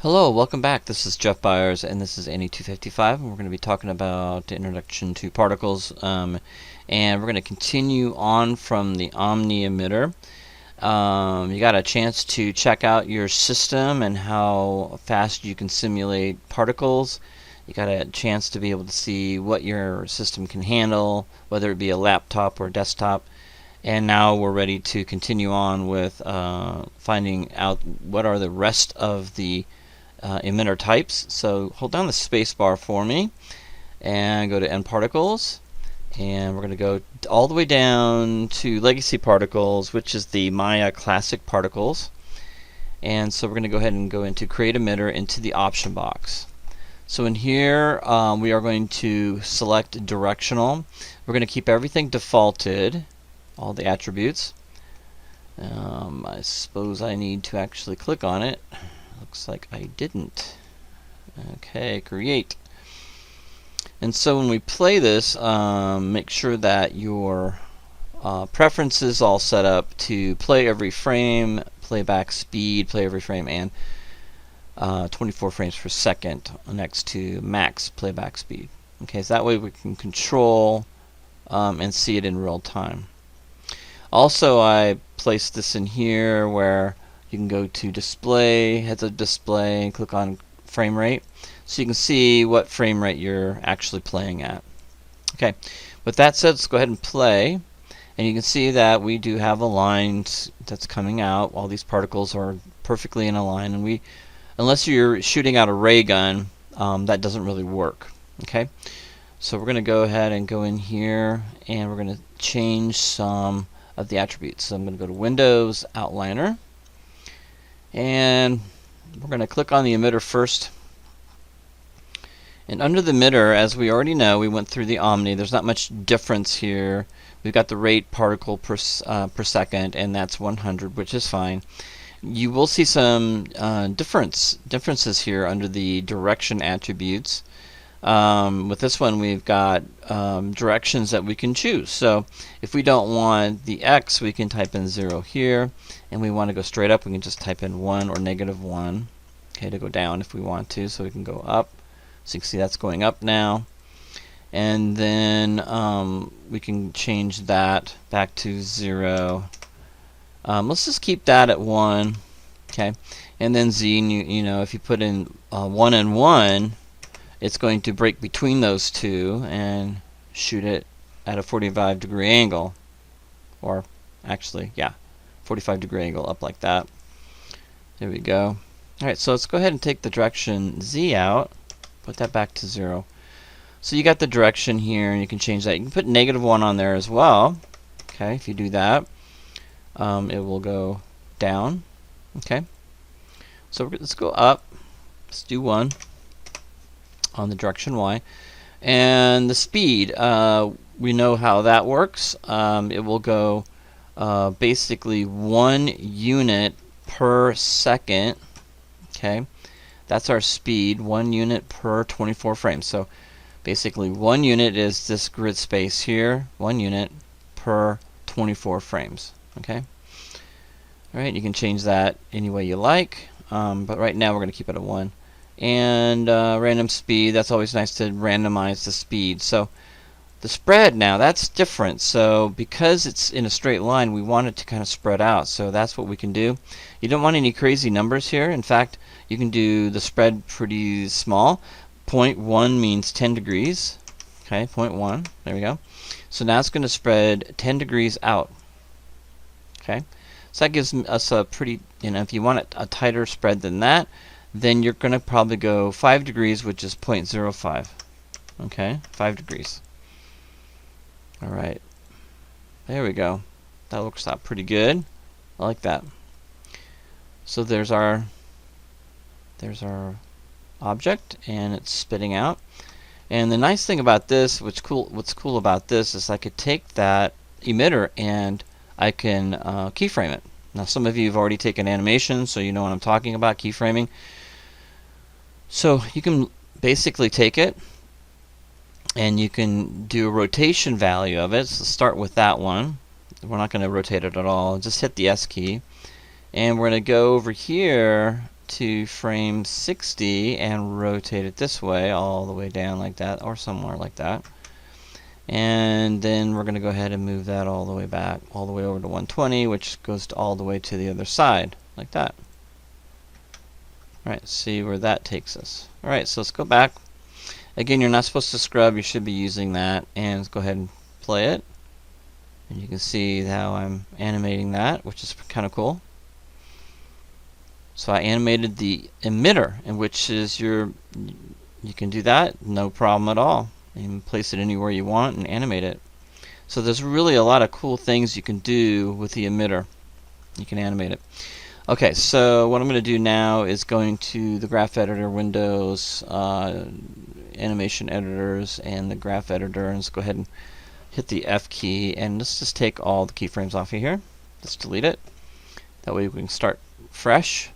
Hello, welcome back. This is Jeff Byers, and this is Annie 255, and we're going to be talking about the introduction to particles, and we're going to continue on from the Omni emitter. You got a chance to check out your system and how fast you can simulate particles. You got a chance to be able to see what your system can handle, whether it be a laptop or desktop. And now we're ready to continue on with finding out what are the rest of the emitter types. So hold down the space bar for me and go to End Particles, and we're going to go all the way down to Legacy Particles, which is the Maya Classic Particles. And so we're going to go ahead and go into Create Emitter into the option box. So in here we are going to select Directional. We're going to keep everything defaulted, all the attributes. I suppose I need to actually click on it. Looks like I didn't. Okay, create. And so when we play this, make sure that your preferences all set up to play every frame, playback speed, play every frame, and 24 frames per second next to max playback speed. Okay, so that way we can control and see it in real time. Also, I placed this in here where you can go to display, heads up display, and click on frame rate so you can see what frame rate you're actually playing at. Okay, with that said, let's go ahead and play, and you can see that we do have a line that's coming out. All these particles are perfectly in a line, and unless you're shooting out a ray gun, that doesn't really work. Okay, so we're going to go ahead and go in here, and we're going to change some of the attributes. So I'm going to go to Windows, Outliner, and we're going to click on the emitter first. And under the emitter, as we already know, we went through the Omni. There's not much difference here. We've got the rate particle per second, and that's 100, which is fine. You will see some differences here under the direction attributes. With this one, we've got directions that we can choose. So if we don't want the X, we can type in 0 here, and we want to go straight up, we can just type in 1 or -1. Okay, to go down if we want to, so we can go up. So you can see that's going up now. And then we can change that back to 0. Let's just keep that at 1. Okay, and then Z, you know, if you put in 1 and 1, it's going to break between those two and shoot it at a 45-degree angle, or actually, yeah, 45-degree angle up like that. There we go. Alright, so let's go ahead and take the direction Z out, put that back to 0. So you got the direction here, and you can change that. You can put -1 on there as well. Okay, if you do that, it will go down. Okay, so let's go up. Let's do 1 on the direction Y. And the speed, we know how that works. It will go basically 1 unit per second. Okay, that's our speed, 1 unit per 24 frames. So basically 1 unit is this grid space here, 1 unit per 24 frames. Okay, alright, you can change that any way you like, but right now we're going to keep it at 1. And random speed, that's always nice to randomize the speed. So the spread now, that's different. So because it's in a straight line, we want it to kind of spread out. So that's what we can do. You don't want any crazy numbers here. In fact, you can do the spread pretty small. 0.1 means 10 degrees. Okay, 0.1, there we go. So now it's going to spread 10 degrees out. Okay, so that gives us a pretty, you know, if you want a tighter spread than that, then you're going to probably go 5 degrees, which is 0.05. Okay, 5 degrees. Alright, there we go. That looks out pretty good. I like that. So there's our object, and it's spitting out. And the nice thing about this, what's cool about this, is I could take that emitter and I can keyframe it. Now some of you have already taken animation, so you know what I'm talking about, keyframing. So you can basically take it and you can do a rotation value of it. So start with that one. We're not going to rotate it at all. Just hit the S key. And we're going to go over here to frame 60 and rotate it this way, all the way down like that, or somewhere like that. And then we're going to go ahead and move that all the way back, all the way over to 120, which goes all the way to the other side, like that. Alright, see where that takes us. Alright, so let's go back. Again, you're not supposed to scrub, you should be using that. And let's go ahead and play it. And you can see how I'm animating that, which is kind of cool. So I animated the emitter, in which is you can do that, no problem at all. You can place it anywhere you want and animate it. So there's really a lot of cool things you can do with the emitter. You can animate it. Okay, so what I'm going to do now is going to the graph editor, Windows, animation editors, and the graph editor, and let's go ahead and hit the F key, and let's just take all the keyframes off of here. Let's delete it. That way we can start fresh.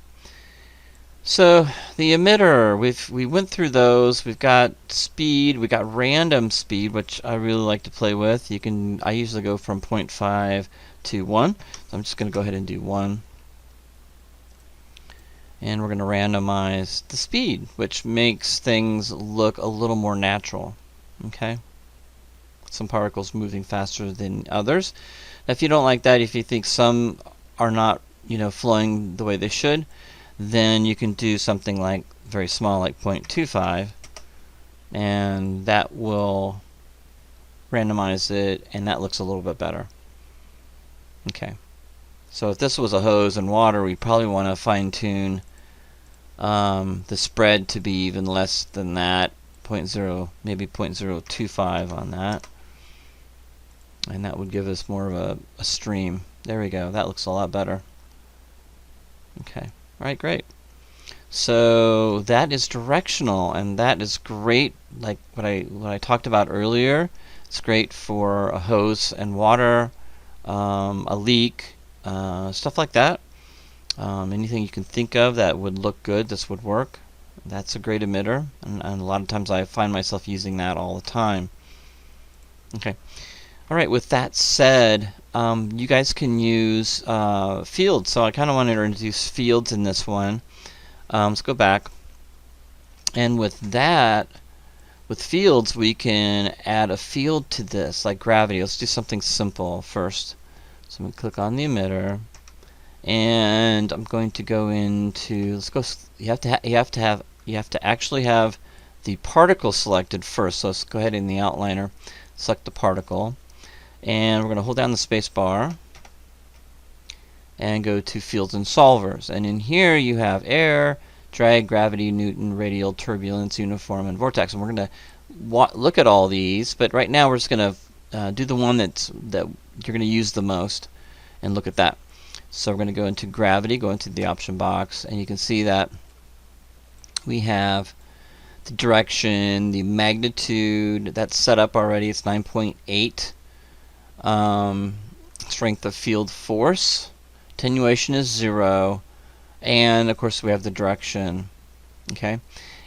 So the emitter, we went through those. We've got speed, we got random speed, which I really like to play with. I usually go from 0.5 to 1. So I'm just going to go ahead and do 1. And we're going to randomize the speed, which makes things look a little more natural. Okay? Some particles moving faster than others. Now, if you don't like that, if you think some are not, flowing the way they should, then you can do something like very small, like 0.25, and that will randomize it, and that looks a little bit better. Okay. So if this was a hose and water, we probably want to fine-tune the spread to be even less than that, maybe 0.025 on that, and that would give us more of a stream. There we go. That looks a lot better. Okay. All right, great. So that is directional, and that is great. Like what I talked about earlier, it's great for a hose and water, a leak, stuff like that. Anything you can think of that would look good, this would work. That's a great emitter, and a lot of times I find myself using that all the time. Okay. All right, with that said, you guys can use fields. So I kind of wanted to introduce fields in this one. Let's go back. And with that, with fields, we can add a field to this, like gravity. Let's do something simple first. So I'm going to click on the emitter, and I'm going to go into. Let's go. You have to actually have the particle selected first. So let's go ahead in the outliner, select the particle. And we're going to hold down the space bar and go to Fields and Solvers. And in here you have air, drag, gravity, Newton, radial, turbulence, uniform, and vortex. And we're going to look at all these, but right now we're just going to do the one that you're going to use the most and look at that. So we're going to go into gravity, go into the option box, and you can see that we have the direction, the magnitude, that's set up already. It's 9.8. Strength of field force, attenuation is 0, and of course we have the direction. Okay,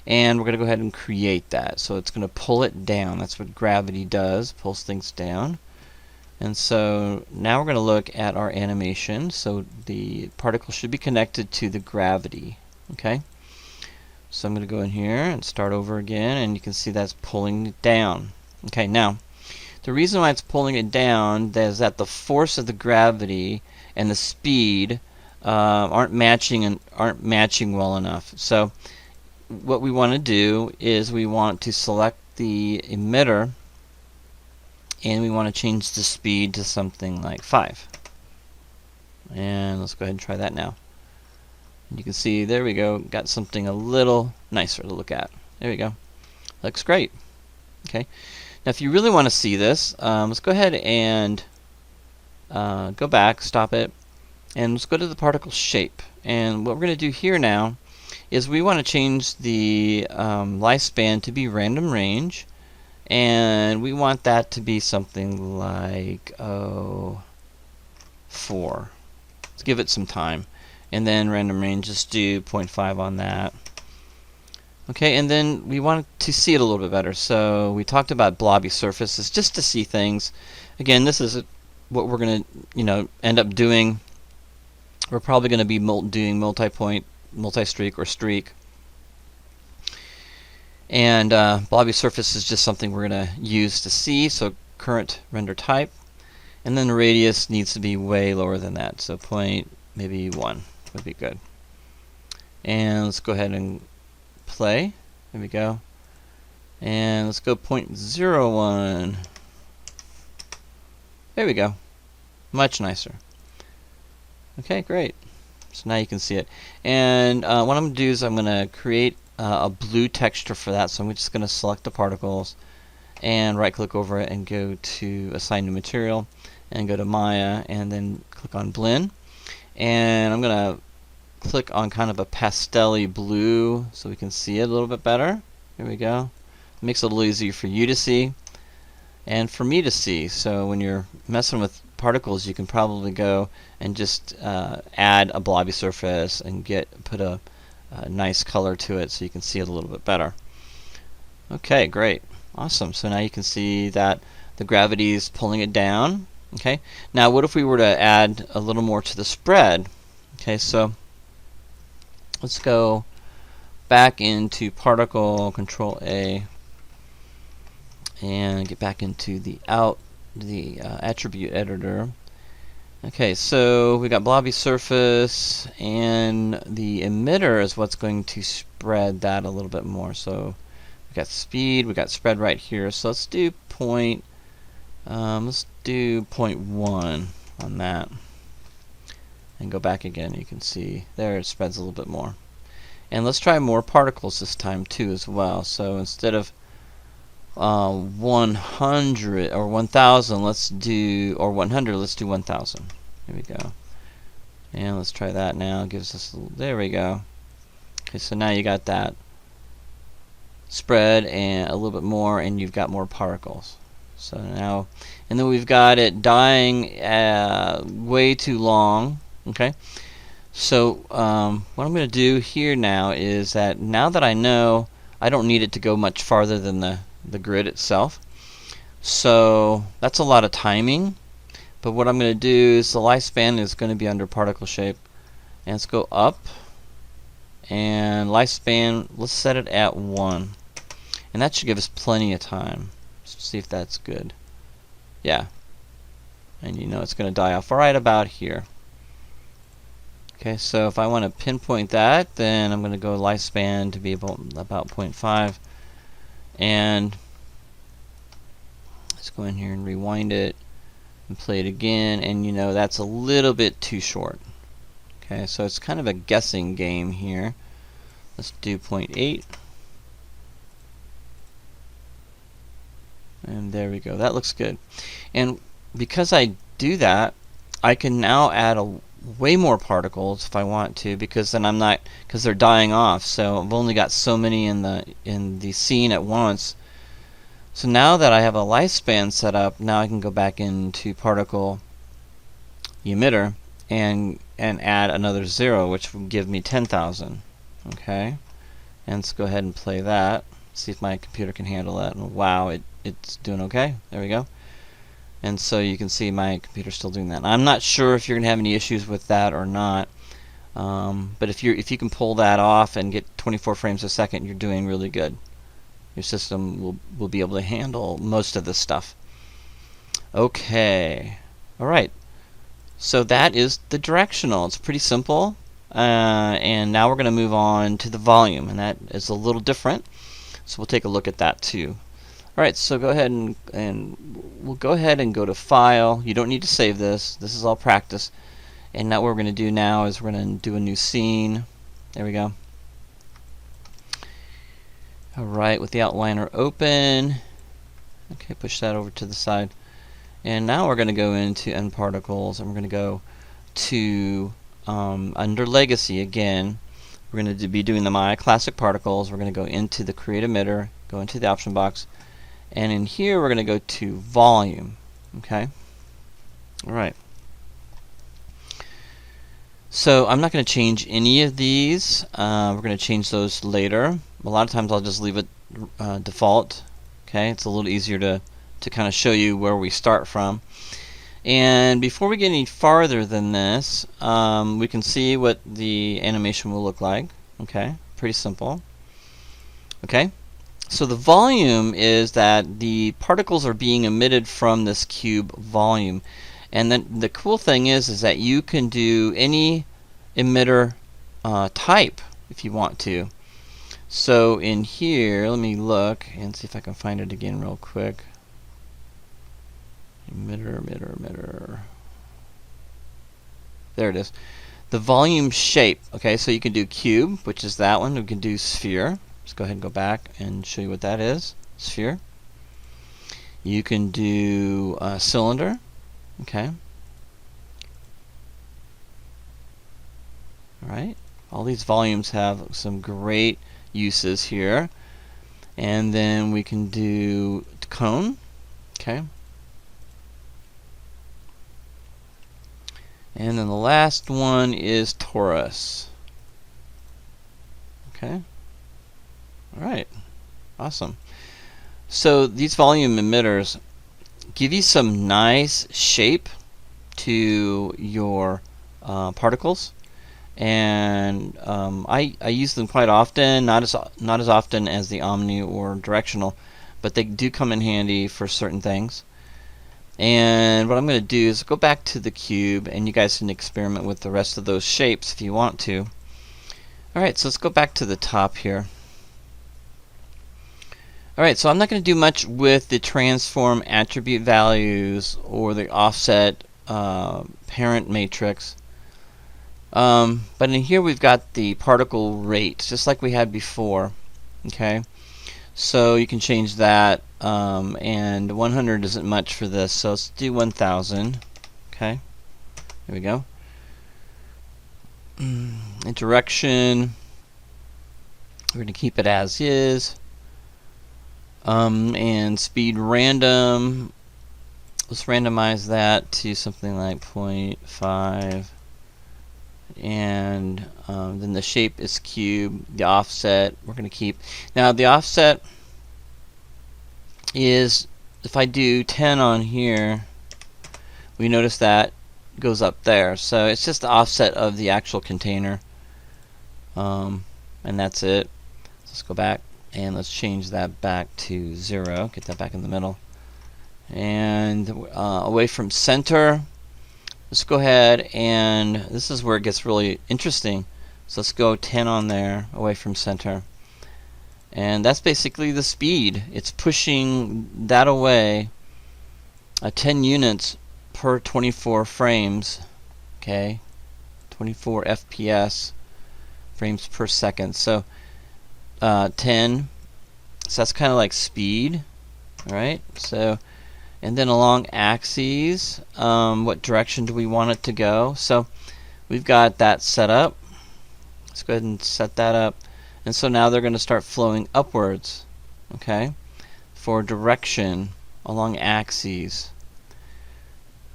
and we're going to go ahead and create that. So it's going to pull it down. That's what gravity does, pulls things down. And so now we're going to look at our animation. So the particle should be connected to the gravity. Okay, so I'm going to go in here and start over again, and you can see that's pulling it down. Okay, now the reason why it's pulling it down is that the force of the gravity and the speed aren't matching well enough. So what we want to do is we want to select the emitter, and we want to change the speed to something like 5. And let's go ahead and try that now. And you can see, there we go, got something a little nicer to look at. There we go. Looks great. Okay. Now if you really want to see this, let's go ahead and go back, stop it, and let's go to the particle shape. And what we're going to do here now is we want to change the lifespan to be random range, and we want that to be something like 4. Let's give it some time, and then random range, just do 0.5 on that. Okay, and then we want to see it a little bit better. So we talked about blobby surfaces just to see things. Again, this is what we're going to end up doing. We're probably going to be doing multi-point multi-streak or streak. And blobby surface is just something we're going to use to see, so current render type. And then the radius needs to be way lower than that, so maybe 1 would be good. And let's go ahead and play. There we go. And let's go 0.01. There we go. Much nicer. Okay, great. So now you can see it. And what I'm going to do is I'm going to create a blue texture for that. So I'm just going to select the particles and right click over it and go to assign new material and go to Maya and then click on blend. And I'm going to click on kind of a pastel-y blue so we can see it a little bit better. Here we go. It makes it a little easier for you to see and for me to see. So when you're messing with particles, you can probably go and just add a blobby surface and put a nice color to it so you can see it a little bit better. Okay, great. Awesome. So now you can see that the gravity is pulling it down. Okay. Now what if we were to add a little more to the spread? Okay, so let's go back into particle, Control A, and get back into the attribute editor. Okay, so we got blobby surface, and the emitter is what's going to spread that a little bit more. So we got speed, we got spread right here. So let's do 0.1 on that, and go back again. You can see there it spreads a little bit more. And let's try more particles this time too as well. So instead of 100 or 1000, let's do, or 100, let's do 1000. Here we go. And let's try that now. It gives us there we go. Okay, so now you got that spread and a little bit more, and you've got more particles. So now, and then we've got it dying way too long. Okay. So what I'm going to do here now is that now that I know I don't need it to go much farther than the grid itself, so that's a lot of timing. But what I'm going to do is the lifespan is going to be under particle shape, and let's go up, and lifespan, let's set it at 1, and that should give us plenty of time. Let's see if that's good. Yeah, and you know it's going to die off right about here. Okay, so if I want to pinpoint that, then I'm going to go lifespan to be about 0.5, and let's go in here and rewind it and play it again, and you know that's a little bit too short. Okay, so it's kind of a guessing game here. Let's do 0.8, and there we go. That looks good. And because I do that, I can now add way more particles if I want to, because then I'm not, because they're dying off. So I've only got so many in the scene at once. So now that I have a lifespan set up, now I can go back into particle emitter and add another 0, which will give me 10,000. Okay, and let's go ahead and play that. See if my computer can handle that. And wow, it's doing okay. There we go. And so you can see my computer's still doing that. I'm not sure if you're going to have any issues with that or not, but if you can pull that off and get 24 frames a second, you're doing really good. Your system will be able to handle most of this stuff. Okay, all right. So that is the directional. It's pretty simple, and now we're going to move on to the volume, and that is a little different. So we'll take a look at that too. Alright, so go ahead and we'll go ahead and go to File. You don't need to save this. This is all practice. And now what we're going to do now is we're going to do a new scene. There we go. Alright, with the outliner open. Okay, push that over to the side. And now we're going to go into End Particles, and we're going to go to under Legacy again. We're going to be doing the My Classic Particles. We're going to go into the Create Emitter, go into the option box. And in here, we're going to go to Volume. Okay? Alright. So I'm not going to change any of these. We're going to change those later. A lot of times I'll just leave it default. Okay? It's a little easier to kind of show you where we start from. And before we get any farther than this, we can see what the animation will look like. Okay, pretty simple. Okay, so the volume is that the particles are being emitted from this cube volume. And then the cool thing is that you can do any emitter type if you want to. So in here, let me look and see if I can find it again real quick. Emitter. There it is. The volume shape. Okay, so you can do cube, which is that one. We can do sphere. Let's go ahead and go back and show you what that is. Sphere. You can do cylinder. Okay. Alright. All these volumes have some great uses here. And then we can do cone. Okay. And then the last one is torus. Okay. Alright. Awesome. So these volume emitters give you some nice shape to your particles. And I use them quite often, not as often as the omni or directional, but they do come in handy for certain things. And what I'm going to do is go back to the cube, and you guys can experiment with the rest of those shapes if you want to. Alright, so let's go back to the top here. Alright, so I'm not going to do much with the transform attribute values or the offset parent matrix. But in here we've got the particle rate, just like we had before. Okay, so you can change that, and 100 isn't much for this, so let's do 1000. Okay, there we go. Interaction, we're going to keep it as is. And speed random, let's randomize that to something like 0.5. And then the shape is cube. The offset we're going to keep. Now the offset is, if I do 10 on here, we notice that goes up there. So it's just the offset of the actual container, and that's it. So let's go back and let's change that back to 0. Get that back in the middle. And away from center, let's go ahead, and this is where it gets really interesting. So let's go 10 on there, away from center. And that's basically the speed. It's pushing that away 10 units per 24 frames. Okay, 24 FPS, frames per second. So 10, so that's kind of like speed, right? So, and then along axes, what direction do we want it to go? So we've got that set up. Let's go ahead and set that up. And so now they're going to start flowing upwards, okay, for direction along axes.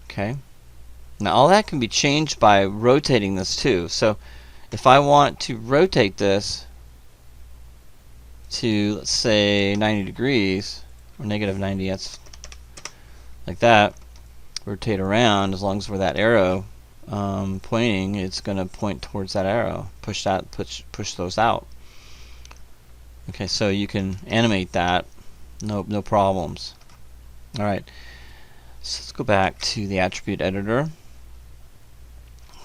Okay. Now all that can be changed by rotating this too. So if I want to rotate this to, let's say, 90 degrees, or negative 90, that's like that, rotate around, as long as we're that arrow pointing, it's going to point towards that arrow, push those out. Okay, so you can animate that, no problems. Alright, so let's go back to the attribute editor.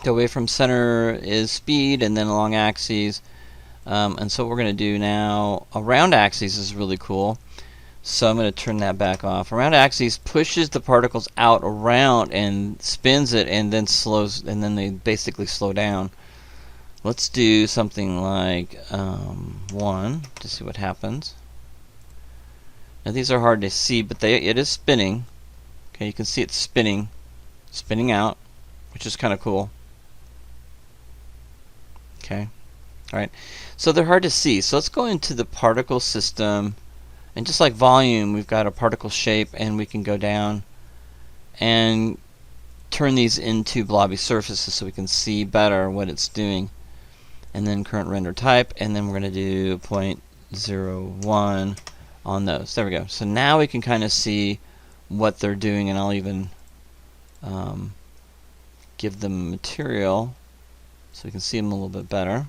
The away from center is speed, and then along axes. And so what we're going to do now, around axes is really cool. So I'm going to turn that back off. Around axes pushes the particles out around and spins it, and then slows, and then they basically slow down. Let's do something like 1 to see what happens. Now these are hard to see, but it is spinning. Okay, you can see it's spinning out, which is kind of cool. Okay. Alright, so they're hard to see. So let's go into the particle system, and just like volume, we've got a particle shape, and we can go down and turn these into blobby surfaces so we can see better what it's doing. And then current render type, and then we're going to do 0.01 on those. There we go. So now we can kind of see what they're doing, and I'll even give them material so we can see them a little bit better.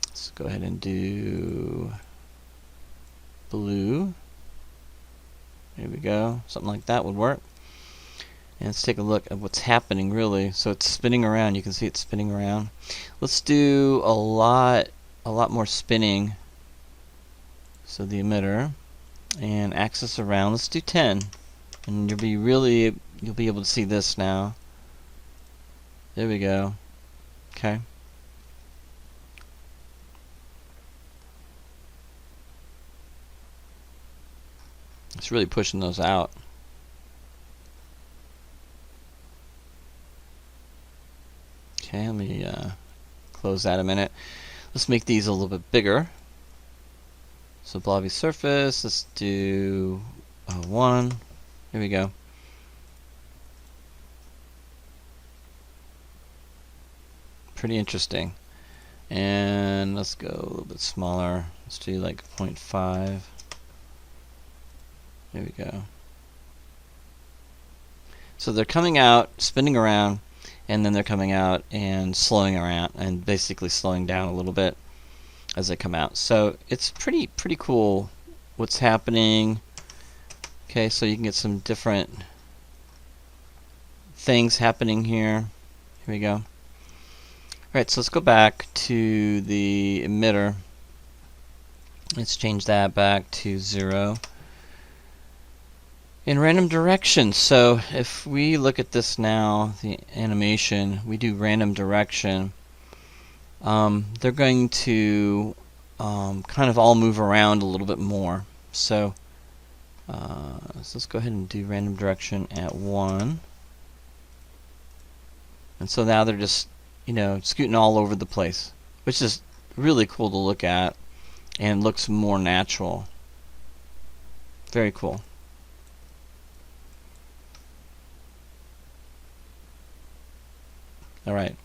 Let's go ahead and do blue. There we go. Something like that would work. And let's take a look at what's happening really. So it's spinning around. You can see it's spinning around. Let's do a lot more spinning. So the emitter and axis around. Let's do 10, and you'll be able to see this now. There we go. Okay. It's really pushing those out. Okay, let me close that a minute. Let's make these a little bit bigger. So blobby surface, let's do 1. Here we go. Pretty interesting. And let's go a little bit smaller. Let's do like 0.5. There we go. So they're coming out, spinning around, and then they're coming out and slowing around, and basically slowing down a little bit as they come out. So it's pretty cool what's happening. Okay, so you can get some different things happening here. Here we go. Alright, so let's go back to the emitter. Let's change that back to 0. In random direction, so if we look at this now, the animation, we do random direction, they're going to kind of all move around a little bit more. So let's go ahead and do random direction at 1. And so now they're just, scooting all over the place, which is really cool to look at and looks more natural. Very cool. Alright,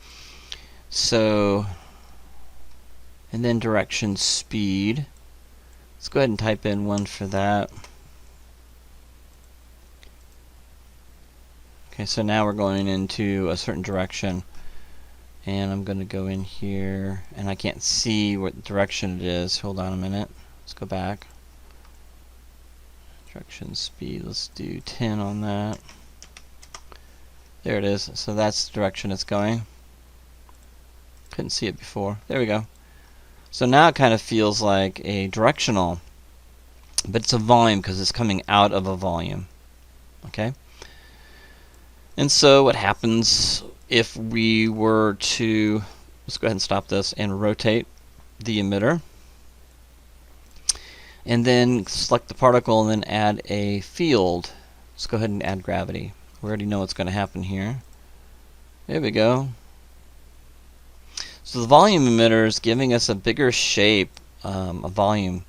so, and then direction speed. Let's go ahead and type in 1 for that. Okay, so now we're going into a certain direction, and I'm going to go in here, and I can't see what direction it is. Hold on a minute. Let's go back. Direction speed, let's do 10 on that. There it is. So that's the direction it's going. Couldn't see it before. There we go. So now it kind of feels like a directional, but it's a volume because it's coming out of a volume. Okay? And so what happens if we were to, let's go ahead and stop this and rotate the emitter, and then select the particle and then add a field. Let's go ahead and add gravity. We already know what's going to happen here. There we go. So the volume emitter is giving us a bigger shape, a volume.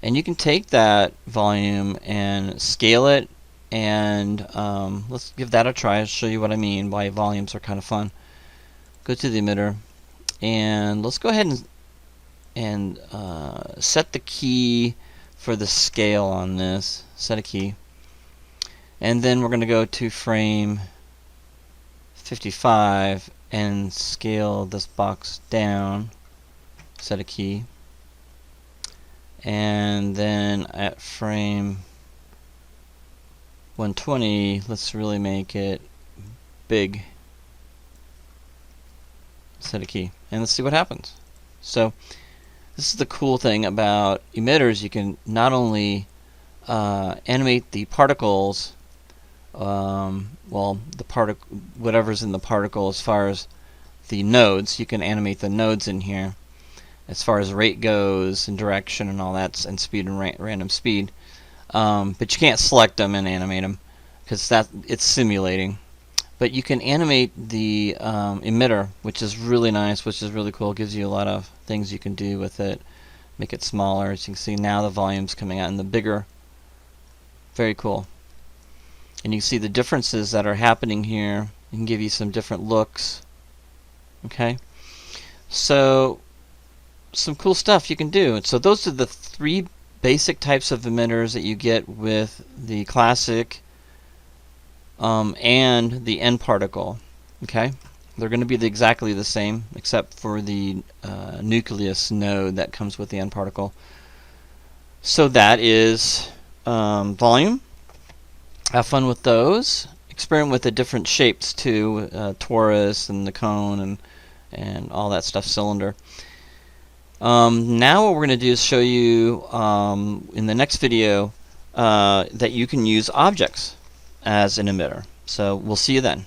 And you can take that volume and scale it, and let's give that a try. I'll show you what I mean, why volumes are kind of fun. Go to the emitter, and let's go ahead and set the key for the scale on this. Set a key. And then we're going to go to frame 55 and scale this box down. Set a key. And then at frame 120, let's really make it big. Set a key. And let's see what happens. So this is the cool thing about emitters. You can not only animate the particles, whatever's in the particle as far as the nodes. You can animate the nodes in here as far as rate goes and direction and all that, and speed and random speed. But you can't select them and animate them because it's simulating. But you can animate the emitter, which is really nice, which is really cool. It gives you a lot of things you can do with it. Make it smaller. As you can see now, the volume's coming out in the bigger. Very cool. And you can see the differences that are happening here. It can give you some different looks. Okay, so some cool stuff you can do. So those are the 3 basic types of emitters that you get with the classic and the end particle. Okay, they're going to be exactly the same, except for the nucleus node that comes with the end particle. So that is volume. Have fun with those. Experiment with the different shapes too, torus and the cone and all that stuff, cylinder. Now what we're going to do is show you in the next video that you can use objects as an emitter. So we'll see you then.